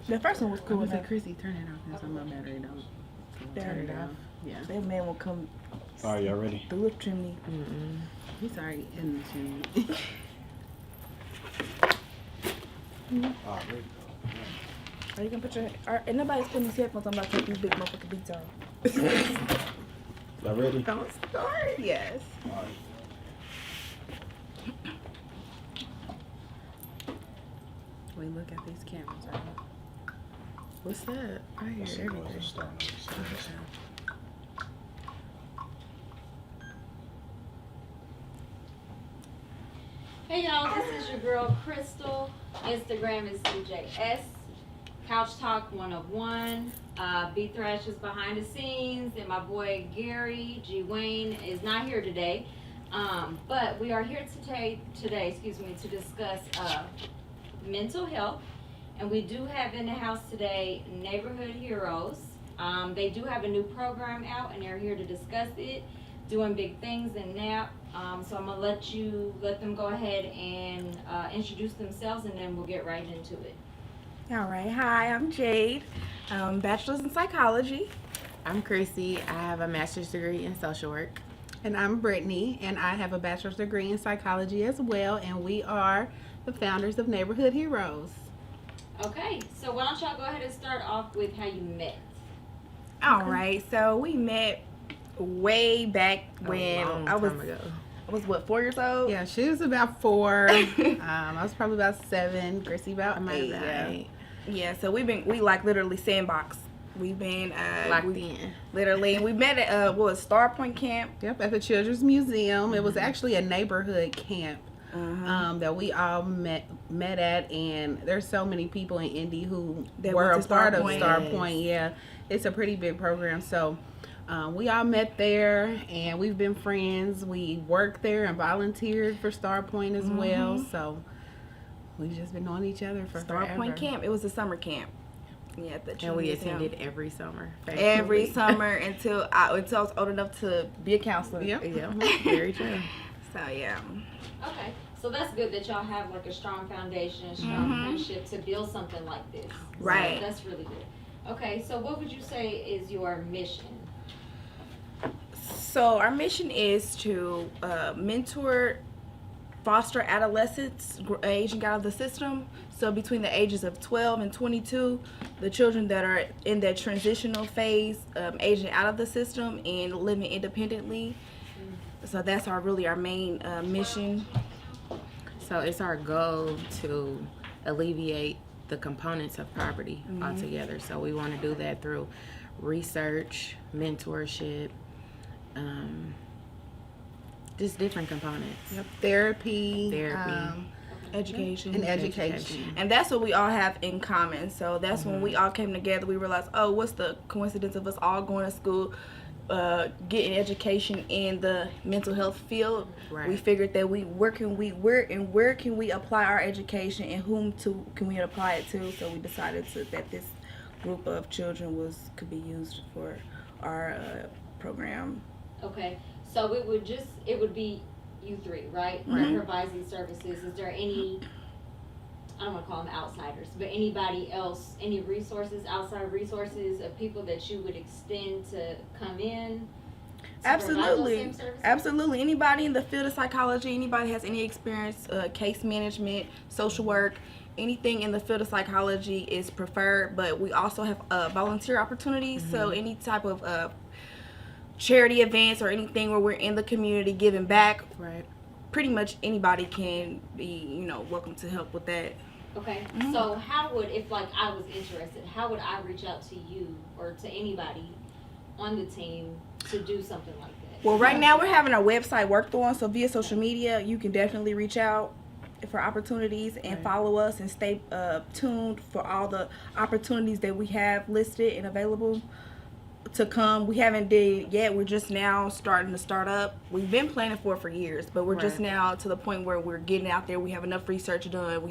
The first one was I cool. was like, Chrissy, turn it off. That's on my battery. Don't turn it off. Yeah. That man will come All right, y'all ready? through the chimney. He's already in the chimney. All right. Are you gonna put your? Ain't nobody's putting these headphones on about to take these big motherfucking beats off. Y'all ready? Don't start. Yes. All right. We look at these cameras, right? What's that? I hear Let's see what everything. was starting on this side. Hey y'all, this is your girl Crystal. Instagram is CJS. Couchtalk1of1. B Thrash is behind the scenes, and my boy Gary G Wayne is not here today. But we are here today, to discuss mental health. And we do have in the house today Neighborhood Heroes. They do have a new program out, and they're here to discuss it, doing big things in NAP. So I'm gonna let them go ahead and introduce themselves, and then we'll get right into it. All right. Hi, I'm Jade. Bachelor's in psychology. I'm Chrissy. I have a master's degree in social work. And I'm Brittany, and I have a bachelor's degree in psychology as well, and we are the founders of Neighborhood Heroes. Okay, so why don't y'all go ahead and start off with how you met? All right. So we met way back when a long I was time ago. what 4 years old. Yeah, she was about 4. I was probably about 7. Chrissy about I might 8. have Yeah. been 8. Yeah. So we like literally sandbox. We've been Locked in. literally. We met at Star Point Camp. Yep, at the Children's Museum. It was actually a neighborhood camp that we all met at, and there's so many people in Indy who That were went a to part Star of Point. Star Yes. Point. Yeah, it's a pretty big program. So we all met there, and we've been friends. We worked there and volunteered for Star Point as well. So we've just been knowing each other for Star forever. Point Camp. It was a summer camp. Yeah, at the And we Children's Museum. attended every summer. every faithfully. summer until I was old enough to be a counselor. Yep. Yeah, very true. So yeah. Okay, so that's good that y'all have like a strong foundation, strong friendship to build something like this. Right. So that's really good. Okay, so what would you say is your mission? So our mission is to mentor, foster adolescents aging out of the system. So between the ages of 12 and 22, the children that are in that transitional phase, aging out of the system and living independently. So that's our main mission. So it's our goal to alleviate the components of poverty altogether. So we want to do that through research, mentorship, just different components. Yep. Therapy. Education. And education. And that's what we all have in common. So that's when we all came together. We realized, oh, what's the coincidence of us all going to school, getting education in the mental health field? Right. We figured that where can we apply our education, and can we apply it to? So we decided that this group of children could be used for our program. Okay, so it would be you three, right? That provides these services. Is there any, I don't want to call them outsiders, but anybody else, any resources, outside resources of people that you would extend to come in? To provide those Absolutely. same services? Absolutely. Anybody in the field of psychology, anybody has any experience, case management, social work, anything in the field of psychology is preferred, but we also have volunteer opportunities. So any type of charity events or anything where we're in the community giving back, Right. pretty much anybody can be, welcome to help with that. Okay, so how would, if like I was interested, how would I reach out to you or to anybody on the team to do something like that? Well, right now we're having our website worked on, so via social media, you can definitely reach out for opportunities and follow us and stay tuned for all the opportunities that we have listed and available to come. We haven't did it yet. We're just now starting to start up. We've been planning for years, but we're just now to the point where we're getting out there. We have enough research done.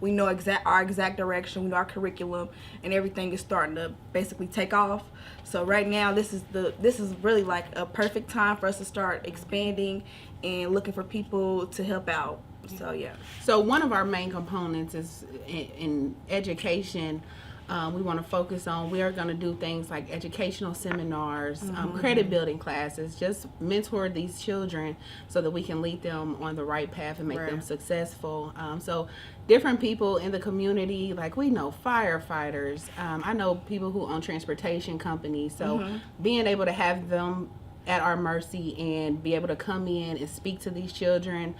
We know our exact direction. We know our curriculum, and everything is starting to basically take off. So right now, this is really like a perfect time for us to start expanding and looking for people to help out. So yeah. So one of our main components is in education. We want to focus on, we are going to do things like educational seminars, credit building classes, just mentor these children so that we can lead them on the right path and make them successful. So different people in the community, like we know firefighters, I know people who own transportation companies. So being able to have them at our mercy and be able to come in and speak to these children.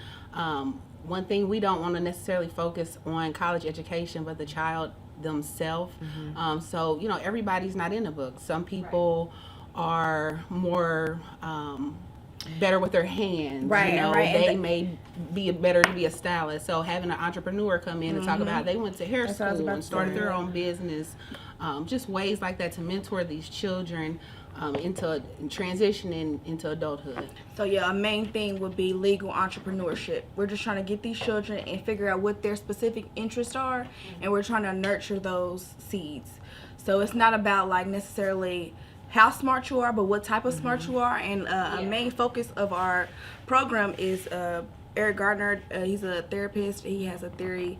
One thing, we don't want to necessarily focus on college education, but the child themselves. So, you know, everybody's not in the book. Some people are more better with their hands. Right, you know, right. they may be better to be a stylist. So having an entrepreneur come in and talk about how they went to hair That's what I was school about and to started say. their own business. Just ways like that to mentor these children into transitioning into adulthood. So yeah, a main thing would be legal entrepreneurship. We're just trying to get these children and figure out what their specific interests are, and we're trying to nurture those seeds. So it's not about like necessarily how smart you are, but what type of smart you are. And a main focus of our program is Eric Gardner. He's a therapist. He has a theory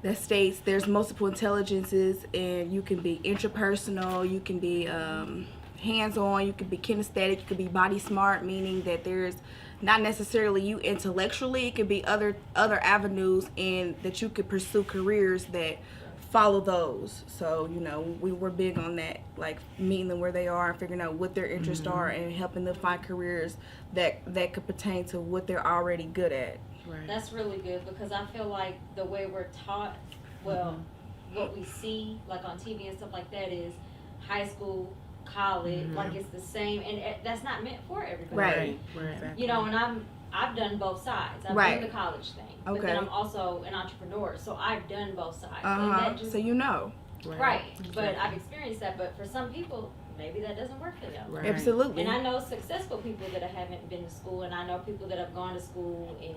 that states there's multiple intelligences, and you can be interpersonal, you can be hands-on, you could be kinesthetic, you could be body smart, meaning that there's not necessarily you intellectually, it could be other avenues, and that you could pursue careers that follow those. So, you know, we're big on that, like meeting them where they are and figuring out what their interests are and helping them find careers that could pertain to what they're already good at. Right. That's really good, because I feel like the way we're taught, well, what we see like on TV and stuff like that is high school, college, like it's the same, and that's not meant for everybody. Right. You know, and I've done both sides. I've done the college thing, but then I'm also an entrepreneur, so I've done both sides. And that just, So you know. right. But I've experienced that. But for some people, maybe that doesn't work for them. Right. Absolutely. And I know successful people that haven't been to school, and I know people that have gone to school and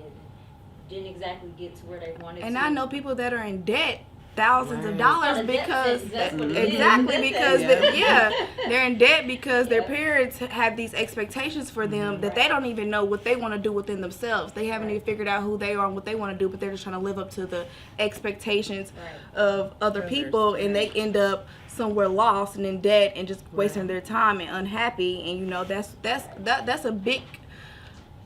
didn't exactly get to where they wanted And to. I know people that are in debt, thousands of Right. dollars, So because that's what it is. exactly because they're in debt because their Yeah. parents have these expectations for them that they don't even know what they want to do within themselves. They haven't even figured out who they are and what they want to do, but they're just trying to live up to the expectations of other people, and they end up somewhere lost and in debt and just wasting their time and unhappy. And you know, that's a big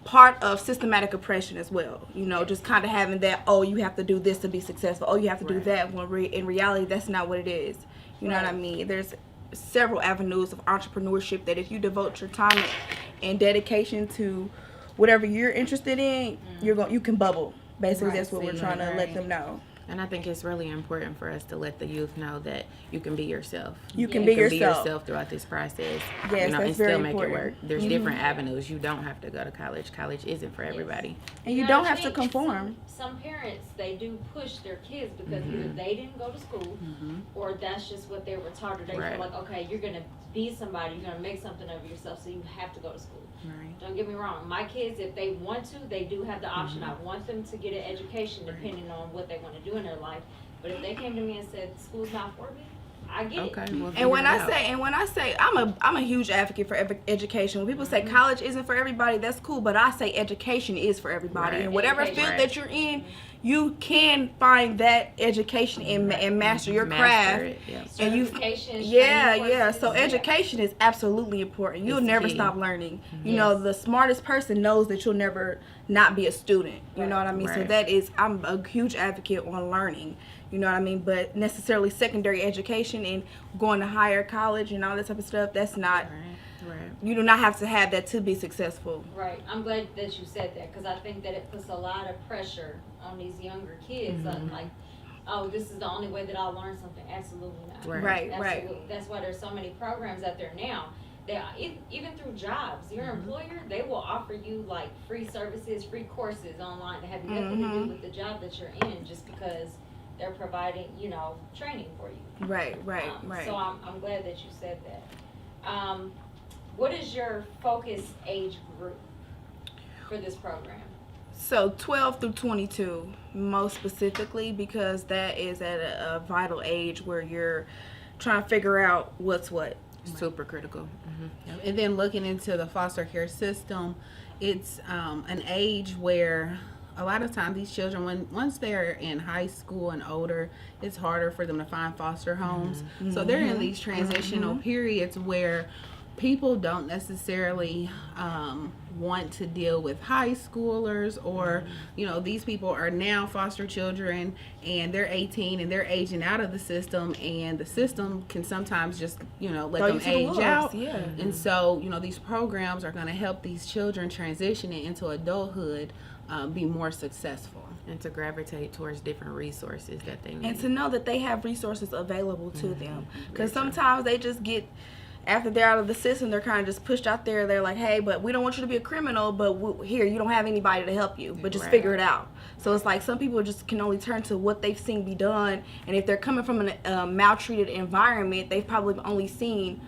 part of systematic oppression as well. You know, just kind of having that, oh, you have to do this to be successful, oh, you have to do that, when in reality that's not what it is. You know what I mean? There's several avenues of entrepreneurship that if you devote your time and dedication to whatever you're interested in, you can bubble. Basically, that's what we're trying to let them know. And I think it's really important for us to let the youth know that you can be yourself. You can be yourself. Throughout this process. Yes, you know, that's and very still make important. it work. There's different avenues. You don't have to go to college. College isn't for everybody. And you know, don't I have to think conform. Some parents, they do push their kids because either they didn't go to school or that's just what they were taught, or they Right. feel like, okay, you're going to be somebody, you're going to make something of yourself, so you have to go to school. Right. Don't get me wrong. My kids, if they want to, they do have the option. I want them to get an education depending on what they want to do in their life. But if they came to me and said, school's not for me, I get it. Okay. Well, And when figure it I out. say I'm a huge advocate for education. When people say college isn't for everybody, that's cool. But I say education is for everybody. Right. And whatever Education. field that you're in, you can find that education and master your craft. Master it, yeah. And you, Certifications, yeah. training So courses, education is absolutely important. You'll It's never key. stop learning. You know, the smartest person knows that you'll never not be a student. You know what I mean? So Right. I'm a huge advocate on learning. You know what I mean? But necessarily secondary education and going to higher college and all that type of stuff, that's not, Right. you do not have to have that to be successful. Right. I'm glad that you said that, because I think that it puts a lot of pressure on these younger kids. On like, oh, this is the only way that I'll learn something. Absolutely not. Right. Absolutely. That's why there's so many programs out there now. They even through jobs, your employer, they will offer you like free services, free courses online that have nothing to do with the job that you're in, just because they're providing, you know, training for you. Right. So I'm glad that you said that. What is your focus age group for this program? So 12 through 22, most specifically, because that is at a vital age where you're trying to figure out what's what. Super critical. And then looking into the foster care system, it's an age where a lot of times these children, once they're in high school and older, it's harder for them to find foster homes. So they're in these transitional periods where people don't necessarily want to deal with high schoolers, or these people are now foster children and they're 18 and they're aging out of the system, and the system can sometimes just let them age out. And so these programs are going to help these children transitioning into adulthood be more successful, and to gravitate towards different resources that they need, and to know that they have resources available to them, because sometimes they just get, after they're out of the system, they're kind of just pushed out there. They're like, hey, but we don't want you to be a criminal, but here, you don't have anybody to help you, but just figure it out. So it's like some people just can only turn to what they've seen be done, and if they're coming from a maltreated environment, they've probably only seen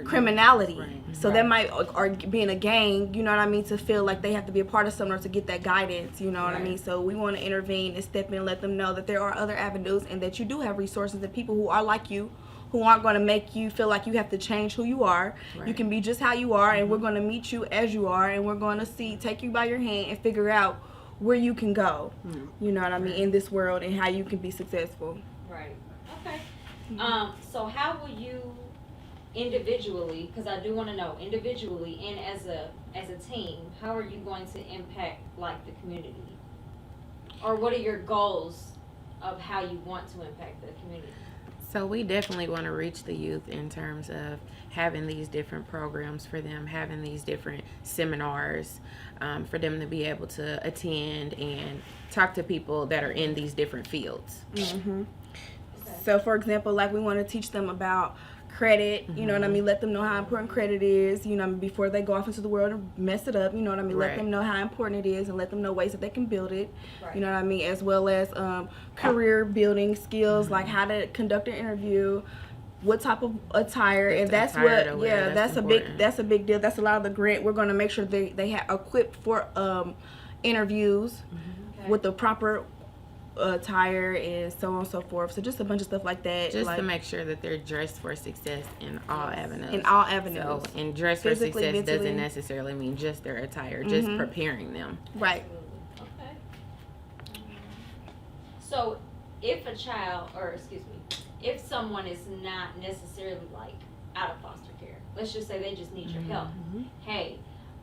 criminality. So that might, or be in a gang, you know what I mean, to feel like they have to be a part of somewhere to get that guidance, you know what I mean. So we want to intervene and step in and let them know that there are other avenues, and that you do have resources and people who are like you, who aren't going to make you feel like you have to change who you are. You can be just how you are, and we're going to meet you as you are, and we're going to take you by your hand and figure out where you can go, you know what I mean, in this world, and how you can be successful. Right. Okay. So how will you individually, because I do want to know, individually and as a team, how are you going to impact like the community? Or what are your goals of how you want to impact the community? So we definitely want to reach the youth in terms of having these different programs for them, having these different seminars for them to be able to attend and talk to people that are in these different fields. So for example, like we want to teach them about credit, you know what I mean, let them know how important credit is, you know, before they go off into the world and mess it up, you know what I mean, let them know how important it is, and let them know ways that they can build it, you know what I mean, as well as career building skills, like how to conduct an interview, what type of attire, and that's what, that's a big deal. That's a lot of the grant. We're going to make sure they have equipped for interviews with the proper attire and so on and so forth. So just a bunch of stuff like that. Just to make sure that they're dressed for success in all avenues. In all avenues. So, and dress for success doesn't necessarily mean just their attire, just preparing them. Right. Okay. So if a child, or excuse me, if someone is not necessarily like out of foster care, let's just say they just need your help. Hey,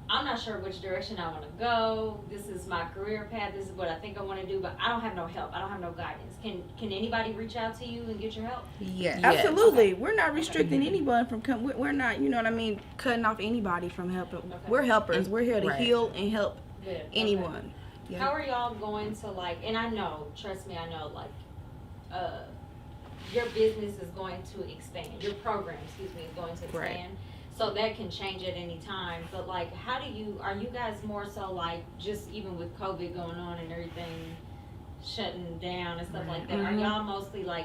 I'm not sure which direction I want to go. This is my career path. This is what I think I want to do, but I don't have no help. I don't have no guidance. Can anybody reach out to you and get your help? Yes. Absolutely. We're not restricting anyone from we're not, you know what I mean, cutting off anybody from helping. We're helpers. We're here to heal and help anyone. How are y'all going to like, and I know, trust me, I know, like, your business is going to expand. Your program, excuse me, is going to expand. So that can change at any time. But like, are you guys more so like, just even with COVID going on and everything shutting down and stuff like that, are y'all mostly like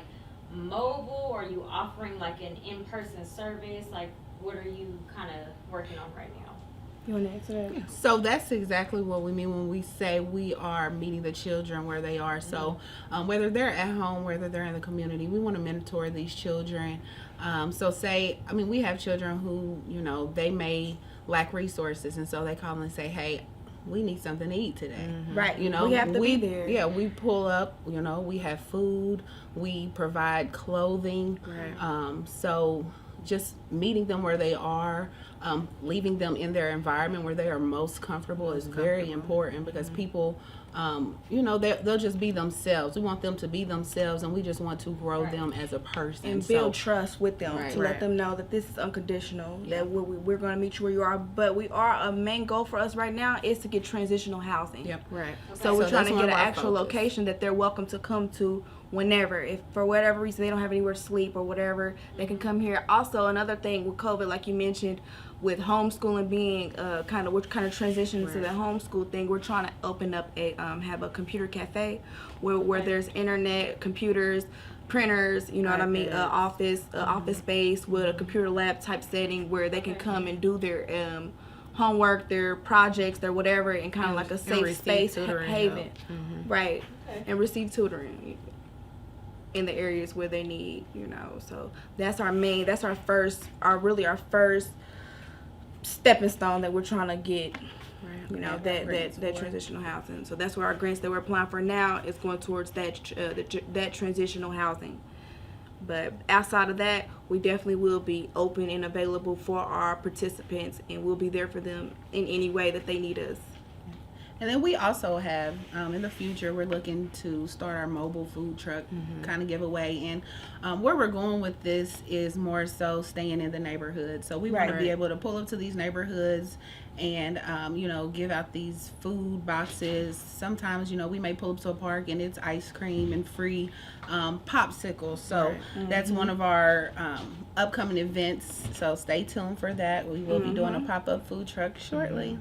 mobile, or are you offering like an in-person service? Like, what are you kind of working on right now? You want to answer that? So that's exactly what we mean when we say we are meeting the children where they are. So whether they're at home, whether they're in the community, we want to mentor these children. So we have children who, they may lack resources, and so they call and say, hey, we need something to eat today. Right. We have to be there. Yeah, we pull up, we have food, we provide clothing. So just meeting them where they are, leaving them in their environment where they are most comfortable is very important, because people, they'll just be themselves. We want them to be themselves, and we just want to grow them as a person. And build trust with them, to let them know that this is unconditional, that we're going to meet you where you are. But a main goal for us right now is to get transitional housing. So we're trying to get an actual location that they're welcome to come to whenever. If for whatever reason they don't have anywhere to sleep or whatever, they can come here. Also, another thing with COVID, like you mentioned, with homeschooling being we're kind of transitioning to the homeschool thing. We're trying to open up have a computer cafe where there's internet, computers, printers, you know what I mean, office space with a computer lab type setting where they can come and do their homework, their projects, their whatever, and kind of like a safe space haven, and receive tutoring in the areas where they need, So that's our first stepping stone that we're trying to get. Right. You know, Yeah, that transitional housing. So that's where our grants that we're applying for now is going towards that transitional housing. But outside of that, we definitely will be open and available for our participants, and we'll be there for them in any way that they need us. And then we also have, in the future, we're looking to start our mobile food truck kind of giveaway. And where we're going with this is more so staying in the neighborhood. So we want to Right. be able to pull up to these neighborhoods and, give out these food boxes. Sometimes, we may pull up to a park and it's ice cream and free popsicles. So that's one of our upcoming events. So stay tuned for that. We will be doing a pop-up food truck shortly.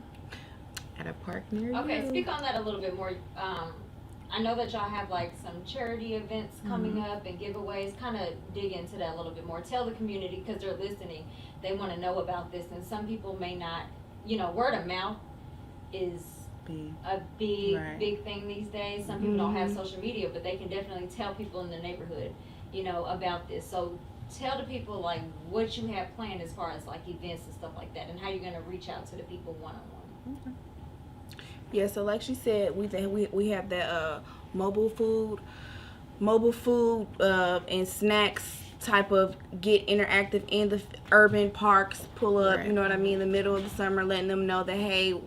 At a park near Okay, you. speak on that a little bit more. I know that y'all have like some charity events coming up and giveaways. Kind of dig into that a little bit more. Tell the community, because they're listening, they want to know about this, and some people may not. Word of mouth is a big, Right. big thing these days. Some people don't have social media, but they can definitely tell people in the neighborhood, about this. So tell the people like what you have planned as far as like events and stuff like that, and how you're gonna reach out to the people one-on-one. Yeah, so like she said, we have that mobile food and snacks type of get interactive in the urban parks, pull up, Right. you know what I mean, in the middle of the summer, letting them know that, hey,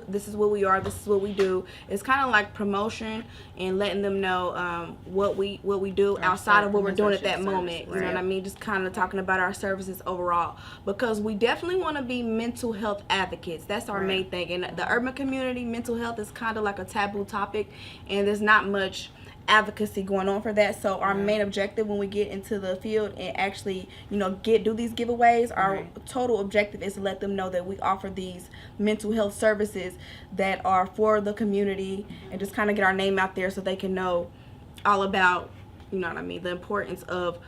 this is what we are, this is what we do. It's kind of like promotion and letting them know what we do outside of what we're doing at that moment. You know what I mean? Just kind of talking about our services overall, because we definitely want to be mental health advocates. That's our main thing. In the urban community, mental health is kind of like a taboo topic, and there's not much advocacy going on for that. So our main objective when we get into the field and actually do these giveaways, our total objective is to let them know that we offer these mental health services that are for the community, and just kind of get our name out there so they can know all about the importance of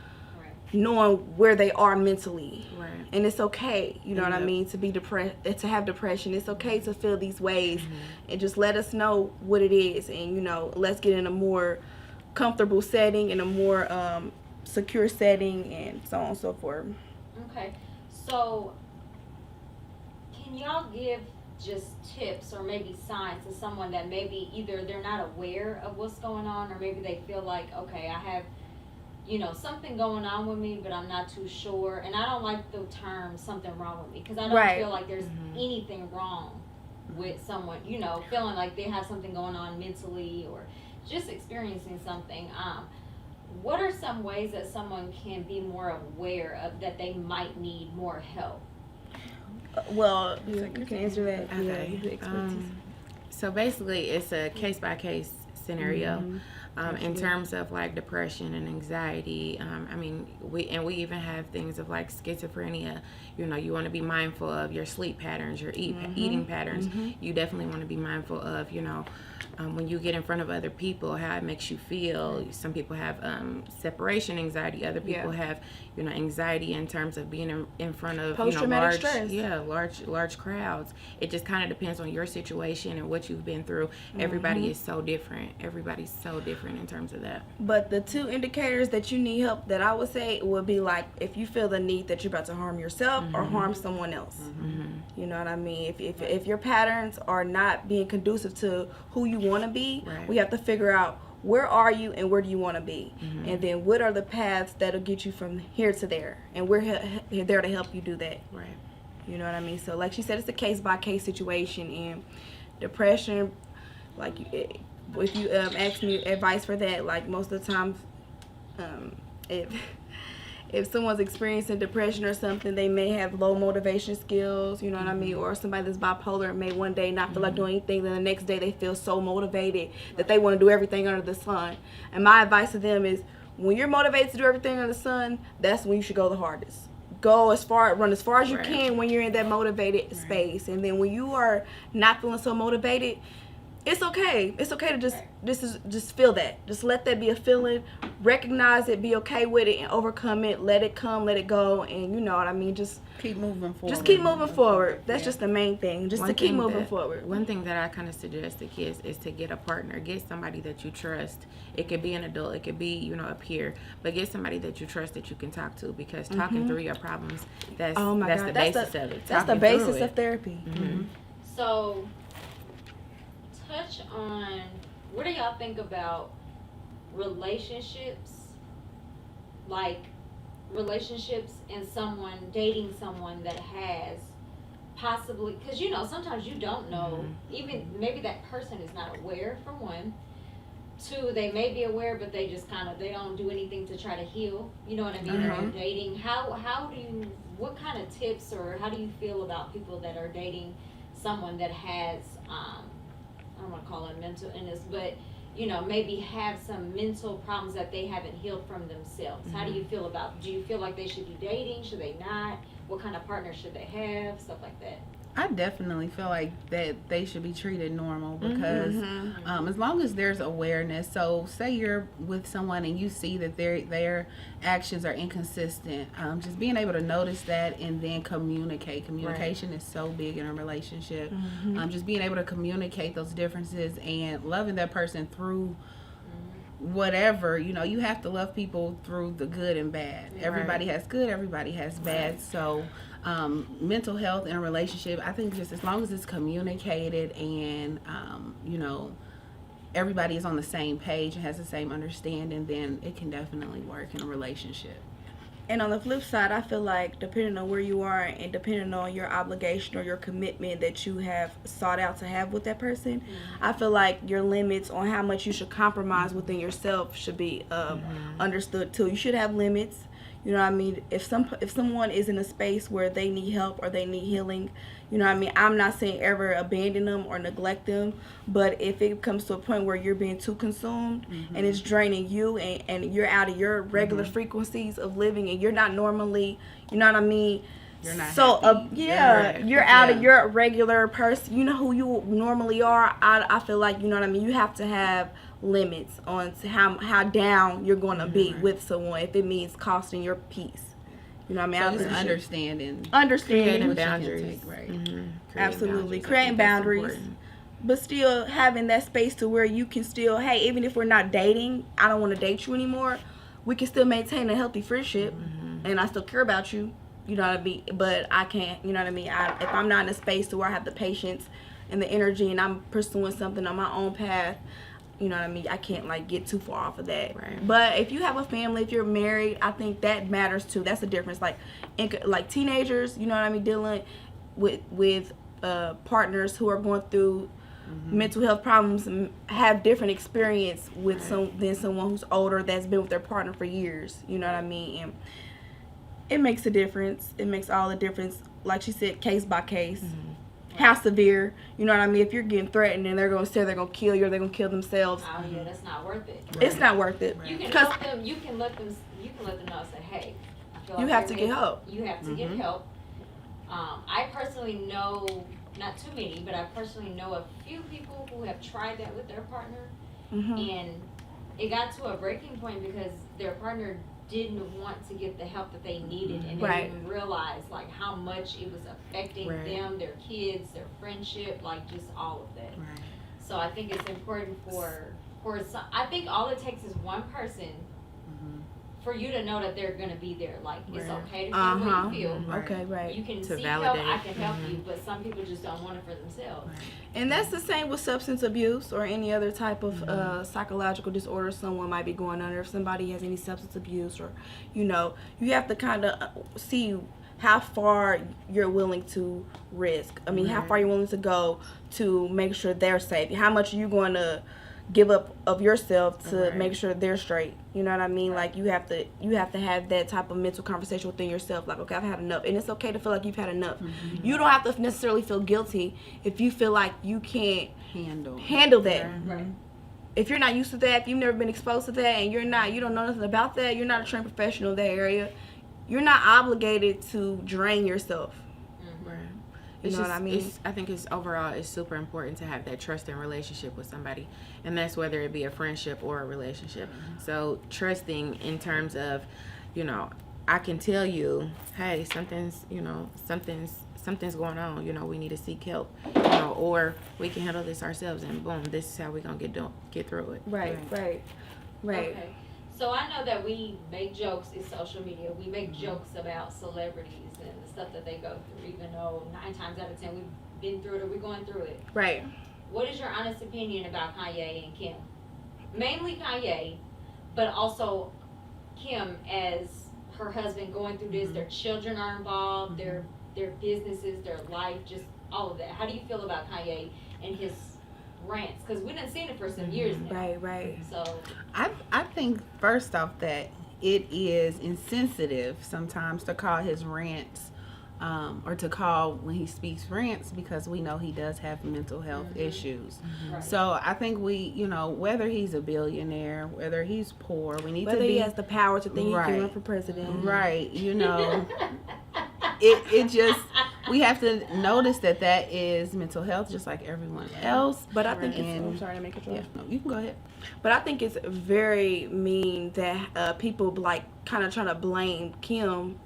knowing where they are mentally. Right. And it's okay, what I mean, to be depressed, to have depression. It's okay to feel these ways, and just let us know what it is, and let's get in a more comfortable setting, in a more secure setting, and so on and so forth. Okay, so can y'all give just tips or maybe signs to someone that maybe either they're not aware of what's going on, or maybe they feel like, okay, I have something going on with me, but I'm not too sure. And I don't like the term something wrong with me, because I don't feel like there's anything wrong with someone, feeling like they have something going on mentally or just experiencing something. What are some ways that someone can be more aware of that they might need more help? Well, you can answer that. Okay. Yeah, you have expertise. So basically, it's a case-by-case scenario. In terms of like depression and anxiety, we even have things of like schizophrenia. You want to be mindful of your sleep patterns, your eating patterns. You definitely want to be mindful of when you get in front of other people, how it makes you feel. Some people have separation anxiety. Other people have anxiety in terms of being in front of Post-traumatic stress. large crowds. It just kind of depends on your situation and what you've been through. Everybody is so different. Everybody's so different in terms of that. But the two indicators that you need help, that I would say, would be like if you feel the need that you're about to harm yourself or harm someone else. You know what I mean? If your patterns are not being conducive to who you want to be, we have to figure out where are you and where do you want to be, and then what are the paths that'll get you from here to there, and we're there to help you do that. Right. You know what I mean? So like she said, it's a case-by-case situation, and depression, like if you ask me advice for that, like most of the time, if someone's experiencing depression or something, they may have low motivation skills, you know what I mean? Or somebody that's bipolar may one day not feel like doing anything, then the next day they feel so motivated that they want to do everything under the sun. And my advice to them is, when you're motivated to do everything under the sun, that's when you should go the hardest. Run as far as you can when you're in that motivated space. And then when you are not feeling so motivated, it's okay. It's okay to just feel that. Just let that be a feeling. Recognize it. Be okay with it and overcome it. Let it come. Let it go. And you know what I mean. Just keep moving forward. Just keep moving forward. That's Yeah. just the main thing. Just to keep moving forward. One thing that I kind of suggest to kids is to get a partner. Get somebody that you trust. It could be an adult. It could be, a peer. But get somebody that you trust that you can talk to, because talking through your problems, that's the basis of it. That's the basis of therapy. Mm-hmm. So, touch on, what do y'all think about relationships? Like, relationships and dating someone that has possibly, because sometimes you don't know, even maybe that person is not aware, for one. Two, they may be aware, but they just they don't do anything to try to heal. You know what I mean? They're dating. What kind of tips, or how do you feel about people that are dating someone that has, I don't want to call it mental illness, but maybe have some mental problems that they haven't healed from themselves? How do you feel do you feel like they should be dating? Should they not? What kind of partner should they have? Stuff like that. I definitely feel like that they should be treated normal, because as long as there's awareness. So say you're with someone and you see that their actions are inconsistent, just being able to notice that and then communicate. Communication is so big in a relationship. Just being able to communicate those differences and loving that person through whatever, you have to love people through the good and bad. Everybody has good, everybody has bad. So mental health in a relationship, I think just as long as it's communicated and everybody is on the same page and has the same understanding, then it can definitely work in a relationship. And on the flip side, I feel like depending on where you are and depending on your obligation or your commitment that you have sought out to have with that person, I feel like your limits on how much you should compromise within yourself should be understood too. You should have limits. You know what I mean? If someone is in a space where they need help or they need healing, you know what I mean? I'm not saying ever abandon them or neglect them, but if it comes to a point where you're being too consumed and it's draining you and you're out of your regular frequencies of living and you're not normally, you know what I mean? You're not so happy. You're out of your regular person. You know who you normally are. I feel like, you know what I mean, you have to have limits on how down you're going to be with someone if it means costing your peace. You know what I mean? So just understanding Creating what you can boundaries. take, right? Absolutely. Creating boundaries. But still having that space to where you can still, hey, even if we're not dating, I don't want to date you anymore, we can still maintain a healthy friendship and I still care about you. You know what I mean? But I can't, you know what I mean? If I'm not in a space to where I have the patience and the energy and I'm pursuing something on my own path, you know what I mean? I can't get too far off of that. Right. But if you have a family, if you're married, I think that matters too. That's the difference. Like teenagers, you know what I mean, dealing with partners who are going through mental health problems and have different experience with than someone who's older that's been with their partner for years. You know what I mean? And it makes a difference. It makes all the difference. Like she said, case by case. How severe, you know what I mean? If you're getting threatened and they're going to say they're going to kill you or they're going to kill themselves. Oh yeah, that's not worth it. It's not worth it. You can help them. You can let them know. Say, hey, I feel like you have to get help. You have to get help. I personally know, not too many, but I personally know a few people who have tried that with their partner, and it got to a breaking point because their partner didn't want to get the help that they needed, and they didn't realize how much it was affecting them, their kids, their friendship, just all of that. Right. So I think it's important for some, I think all it takes is one person for you to know that they're going to be there. It's okay to feel what you feel. Okay, right. You can To seek validate. help, I can help you, but some people just don't want it for themselves. Right. And that's the same with substance abuse or any other type of psychological disorder someone might be going under. If somebody has any substance abuse or, you have to kind of see how far you're willing to risk. I mean, how far you're willing to go to make sure they're safe. How much are you going to give up of yourself to make sure they're straight? You know what I mean? You have to have that type of mental conversation within yourself. Okay, I've had enough. And it's okay to feel like you've had enough. You don't have to necessarily feel guilty if you feel like you can't handle that. Right. If you're not used to that, if you've never been exposed to that and you don't know nothing about that, you're not a trained professional in that area, you're not obligated to drain yourself. Right. You know what I mean? I think it's overall it's super important to have that trusting relationship with somebody, and that's whether it be a friendship or a relationship. So trusting in terms of, I can tell you, hey, something's going on. We need to seek help, or we can handle this ourselves, and boom, this is how we're gonna get through it. Right. Okay. So I know that we make jokes in social media. We make jokes about celebrities and the stuff that they go through, even though 9 times out of 10 we've been through it or we're going through it. Right. What is your honest opinion about Kanye and Kim? Mainly Kanye, but also Kim as her husband going through this. Their children are involved, their businesses, their life, just all of that. How do you feel about Kanye and his rants? Because we done seen it for some years now. Right. So I think first off that it is insensitive sometimes to call his rants or to call when he speaks rants, because we know he does have mental health issues. Right. So I think we, whether he's a billionaire, whether he's poor, we need Whether to be he has the power to think he Right. can run for president. right. It just, we have to notice that is mental health just like everyone else. But I think And- I'm sorry to make it short. Yeah, no, you can go ahead. But I think it's very mean that people like kind of trying to blame Kim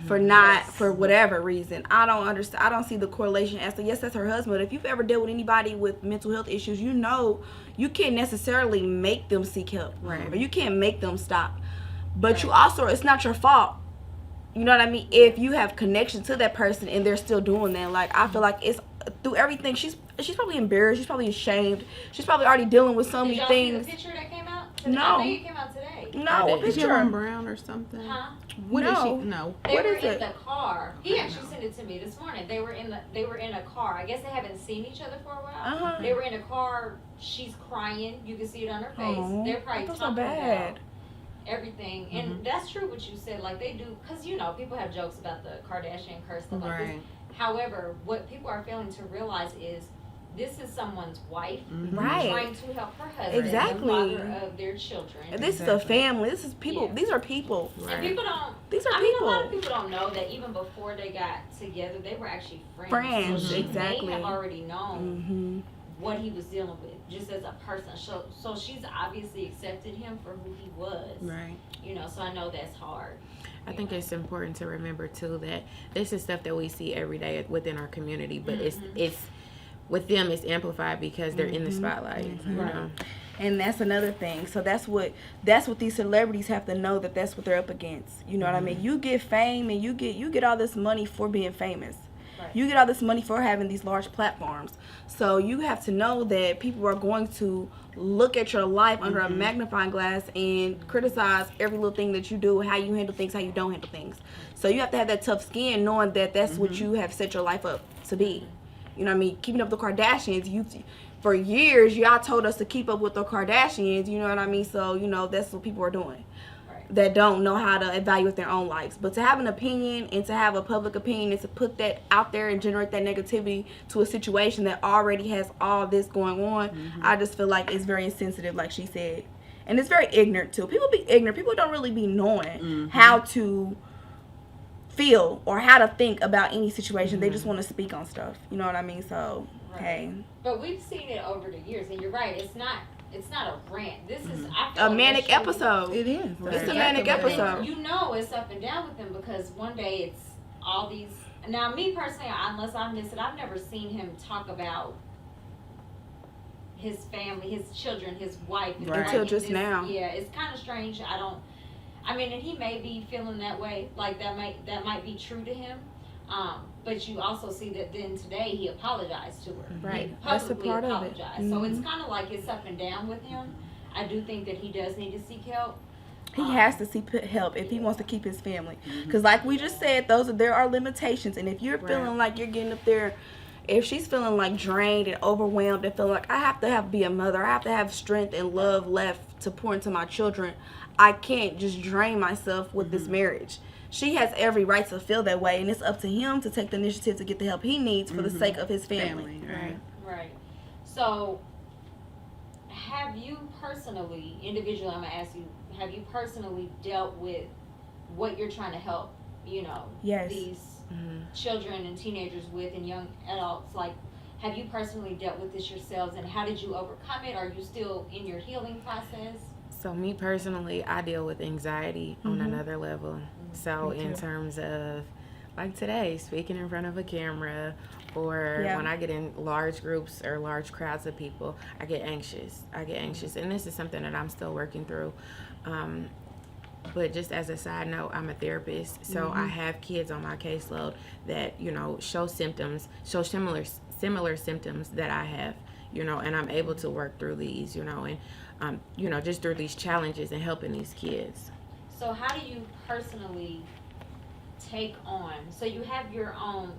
for not for whatever reason. I don't understand. I don't see the correlation as to, yes, that's her husband. But if you've ever dealt with anybody with mental health issues, you can't necessarily make them seek help, Right. or you can't make them stop. But you also, it's not your fault. You know what I mean? If you have connection to that person and they're still doing that, like, I feel like it's through everything. She's probably embarrassed. She's probably ashamed. She's probably already dealing with so Did many y'all things. see the picture that came out today? No. I think it came out today. No, what Is picture? Jalen Brown or something? Huh? What is No. she? No. They What were is in it? the car. He actually sent it to me this morning. They were in a car. I guess they haven't seen each other for a while. Uh-huh. They were in a car. She's crying. You can see it on her face. Aw, They're probably I feel so talking bad. about everything. And that's true what you said. Like, they do, because people have jokes about the Kardashian curse, stuff like this. Right. However, what people are failing to realize is this is someone's wife Right. trying to help her husband, Exactly. the father of their children. And this is a family. This is people. Yeah. These are people. And people don't. These are I mean, a lot people. of people don't know that even before they got together, they were actually friends. Friends, so she exactly. may have already known Mm-hmm. what he was dealing with, just as a person. So she's obviously accepted him for who he was. Right. So I know that's hard. I think it's important to remember too that this is stuff that we see every day within our community, but it's with them it's amplified because they're in the spotlight. You know? And that's another thing. So that's what these celebrities have to know, that's what they're up against. You know what I mean? You get fame and you get all this money for being famous. Right. You get all this money for having these large platforms. So you have to know that people are going to look at your life under a magnifying glass and criticize every little thing that you do, how you handle things, how you don't handle things. So you have to have that tough skin, knowing that that's what you have set your life up to be. You know what I mean? Keeping up with the Kardashians, for years, y'all told us to keep up with the Kardashians, you know what I mean? So, that's what people are doing. Right. That don't know how to evaluate their own lives. But to have an opinion and to have a public opinion and to put that out there and generate that negativity to a situation that already has all this going on, I just feel like it's very insensitive, like she said. And it's very ignorant, too. People be ignorant. People don't really be knowing how to feel or how to think about any situation. They just want to speak on stuff. You know what I mean? So, Right. hey. But we've seen it over the years, and you're right. It's not a rant. This is I feel A like manic that should be- episode. It is. It's a Right. manic But then episode. it's up and down with him because one day it's all these. Now, me personally, unless I missed it, I've never seen him talk about his family, his children, his wife. Right. Until just now. Yeah, it's kind of strange. And he may be feeling that way. Like that might be true to him. But you also see that then today he apologized to her. Right. He That's a publicly part of it. apologized. So it's kind of like it's up and down with him. I do think that he does need to seek help. He has to seek help if he wants to keep his family. Because like we just said, there are limitations. And if you're feeling like you're getting up there, if she's feeling like drained and overwhelmed and feeling like I have to be a mother, I have to have strength and love left to pour into my children, I can't just drain myself with this marriage. She has every right to feel that way, and it's up to him to take the initiative to get the help he needs for the sake of his family. Right. Right. So, have you personally, individually, I'm going to ask you, have you personally dealt with what you're trying to help, Yes. these children and teenagers with and young adults, like, have you personally dealt with this yourselves, and how did you overcome it? Are you still in your healing process? So me personally, I deal with anxiety on another level. So Me in too. terms of like today, speaking in front of a camera, or Yeah. when I get in large groups or large crowds of people, I get anxious. And this is something that I'm still working through. But just as a side note, I'm a therapist, so I have kids on my caseload that show similar symptoms that I have, and I'm able to work through these, and just through these challenges and helping these kids. So how do you personally take on, so you have your own,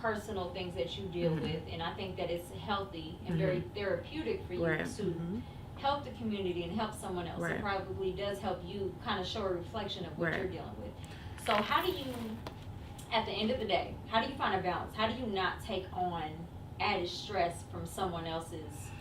personal things that you deal with, and I think that it's healthy and very therapeutic for you Right. to help the community and help someone else. Right. It probably does help you kind of show a reflection of what Right. you're dealing with. So how do you, at the end of the day, how do you find a balance? How do you not take on added stress from someone else's?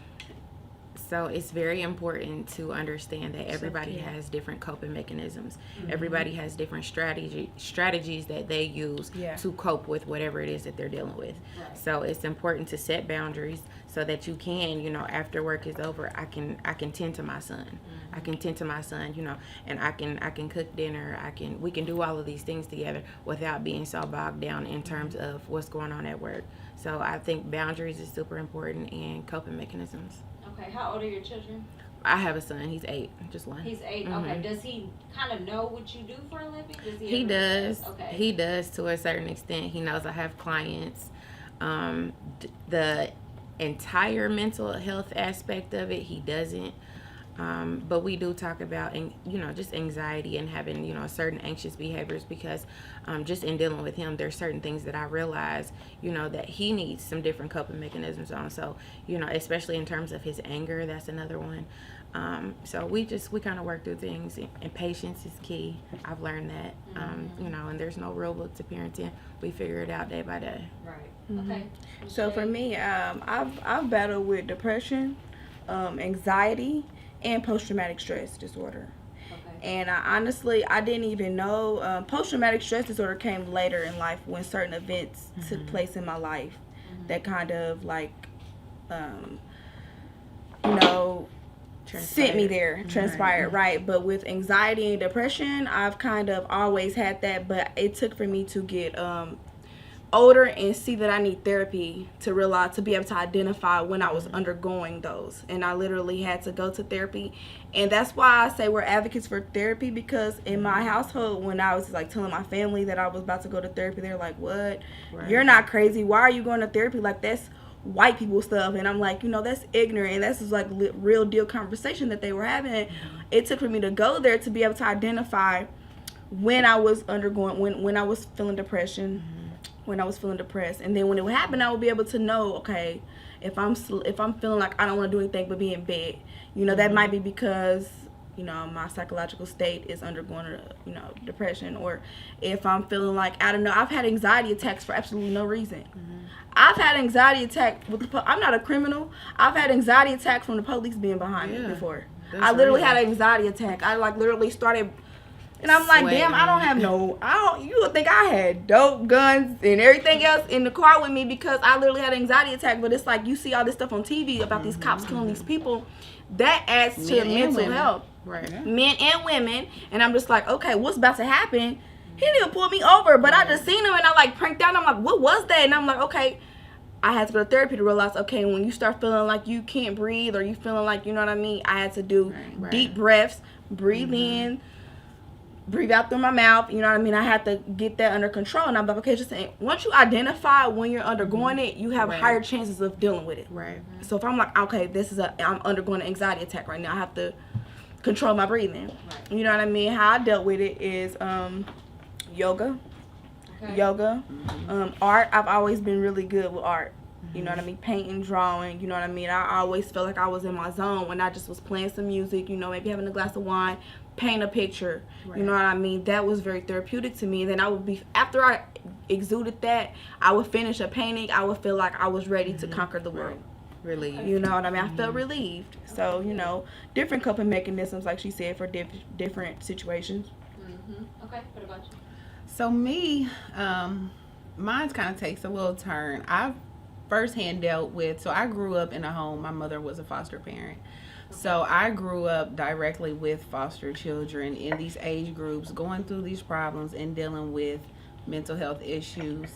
So it's very important to understand that everybody Self-care. has different coping mechanisms. Everybody has different strategies that they use Yeah. to cope with whatever it is that they're dealing with. Right. So it's important to set boundaries so that you can, after work is over, I can tend to my son. I can tend to my son, and I can cook dinner. We can do all of these things together without being so bogged down in terms of what's going on at work. So I think boundaries is super important, and coping mechanisms. Okay, how old are your children? I have a son. He's 8. Just one. He's 8. Okay, does he kind of know what you do for a living? Does He ever- does. Okay. He does to a certain extent. He knows I have clients. The entire mental health aspect of it, he doesn't. But we do talk about, just anxiety and having, certain anxious behaviors because just in dealing with him, there's certain things that I realize, that he needs some different coping mechanisms on. So, especially in terms of his anger, that's another one. So we kind of work through things, and patience is key. I've learned that, and there's no rule book to parenting. We figure it out day by day. Right. Okay. So for me, I've battled with depression, anxiety, and post-traumatic stress disorder. Okay. And I didn't even know post-traumatic stress disorder came later in life when certain events took place in my life that kind of like, sent me there, transpired, right? But with anxiety and depression, I've kind of always had that, but it took for me to get older and see that I need therapy to realize, to be able to identify when I was undergoing those. And I literally had to go to therapy. And that's why I say we're advocates for therapy, because in my household, when I was like telling my family that I was about to go to therapy, they're like, what? Right. You're not crazy. Why are you going to therapy? Like, that's white people stuff. And I'm like, that's ignorant. And that's just like real deal conversation that they were having. It took for me to go there to be able to identify when I was undergoing, when I was feeling depression, when I was feeling depressed. And then when it would happen, I would be able to know, okay, if I'm feeling like I don't want to do anything but be in bed, that might be because, my psychological state is undergoing, depression. Or if I'm feeling like, I don't know, I've had anxiety attacks for absolutely no reason. I've had anxiety attack with I'm not a criminal. I've had anxiety attacks from the police being behind me before. That's I literally real. had an anxiety attack. I like literally started. And I'm like, damn, I don't have you would think I had dope, guns, and everything else in the car with me because I literally had an anxiety attack. But it's like, you see all this stuff on TV about these cops killing these people. That adds to Men and mental women. health. Right. Yeah. Men and women. And I'm just like, okay, what's about to happen? He didn't even pull me over, but I just seen him and I like pranked out. And I'm like, what was that? And I'm like, okay. I had to go to therapy to realize, okay, when you start feeling like you can't breathe or you feeling like, you know what I mean? I had to do Right. deep breaths, breathe in, breathe out through my mouth, you know what I mean? I had to get that under control. And I'm like, okay, just saying, once you identify when you're undergoing it, you have Right. higher chances of dealing with it. Right. So if I'm like, okay, I'm undergoing an anxiety attack right now, I have to control my breathing. Right. You know what I mean? How I dealt with it is yoga. Okay. Art. I've always been really good with art. You know what I mean? Painting, drawing, you know what I mean? I always felt like I was in my zone when I just was playing some music, maybe having a glass of wine, paint a picture. Right. You know what I mean? That was very therapeutic to me. And then I would be, after I exuded that, I would finish a painting, I would feel like I was ready to conquer the world. Relieved. You know what I mean? I felt relieved. So, different coping mechanisms, like she said, for different situations. Okay. What about you? So me, mine kind of takes a little turn. I've firsthand dealt with, so I grew up in a home. My mother was a foster parent. So I grew up directly with foster children in these age groups, going through these problems and dealing with mental health issues.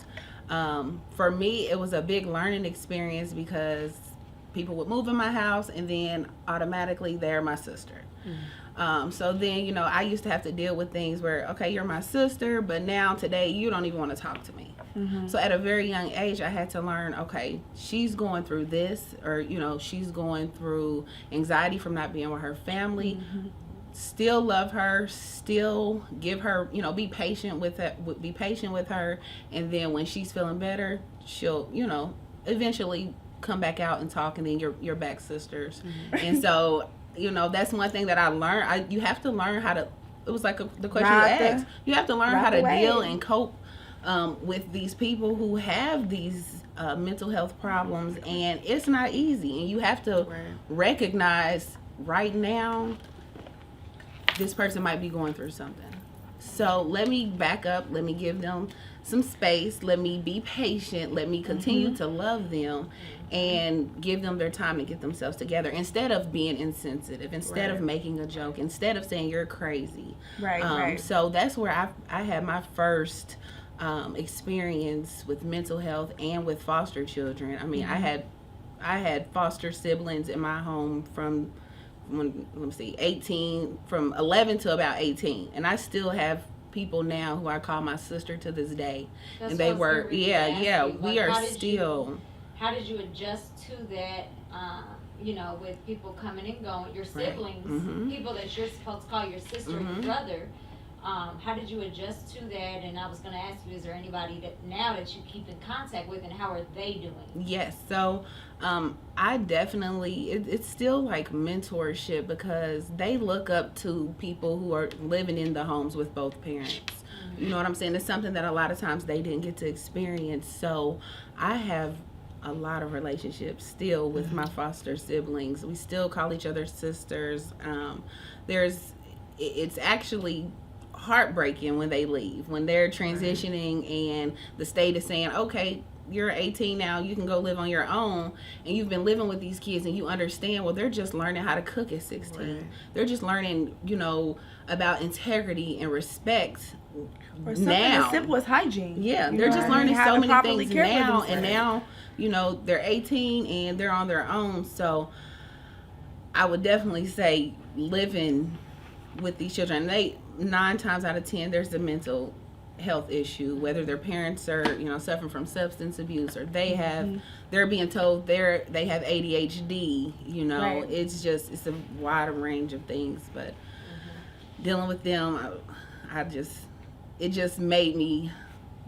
For me, it was a big learning experience because people would move in my house and then automatically they're my sister. So then, I used to have to deal with things where, okay, you're my sister, but now today you don't even want to talk to me. So at a very young age, I had to learn, okay, she's going through this, or, she's going through anxiety from not being with her family. Still love her, still give her, be patient with her. And then when she's feeling better, she'll, eventually come back out and talk, and then you're back sisters. And so, that's one thing that I learned. You have to learn how to, it was like the question you asked. You have to learn how to deal and cope with these people who have these mental health problems, and it's not easy. And you have to recognize right now, this person might be going through something. So let me back up. Let me give them some space. Let me be patient. Let me continue to love them and give them their time to get themselves together, instead of being insensitive, instead of making a joke, instead of saying you're crazy. So that's where I had my first experience with mental health and with foster children. I mean, I had foster siblings in my home from 11 to about 18, and I still have people now who I call my sister to this day. That's and they were we are still. How did you adjust to that? With people coming and going, your siblings, people that you're supposed to call your sister and your brother. How did you adjust to that? And I was going to ask you, is there anybody that you keep in contact with, and how are they doing? Yes. So I definitely, it's still like mentorship, because they look up to people who are living in the homes with both parents. You know what I'm saying? It's something that a lot of times they didn't get to experience. So I have a lot of relationships still with my foster siblings. We still call each other sisters. It's actually heartbreaking when they leave, when they're transitioning and the state is saying, okay, you're 18 now, you can go live on your own, and you've been living with these kids, and you understand, well, they're just learning how to cook at 16. They're just learning, about integrity and respect. Or something as simple as hygiene. Yeah, they're just learning so many things now, and now, they're 18 and they're on their own. So I would definitely say living with these children, 9 times out of 10, there's a mental health issue, whether their parents are, suffering from substance abuse, or they're being told they have ADHD, it's a wide range of things. But dealing with them, it just made me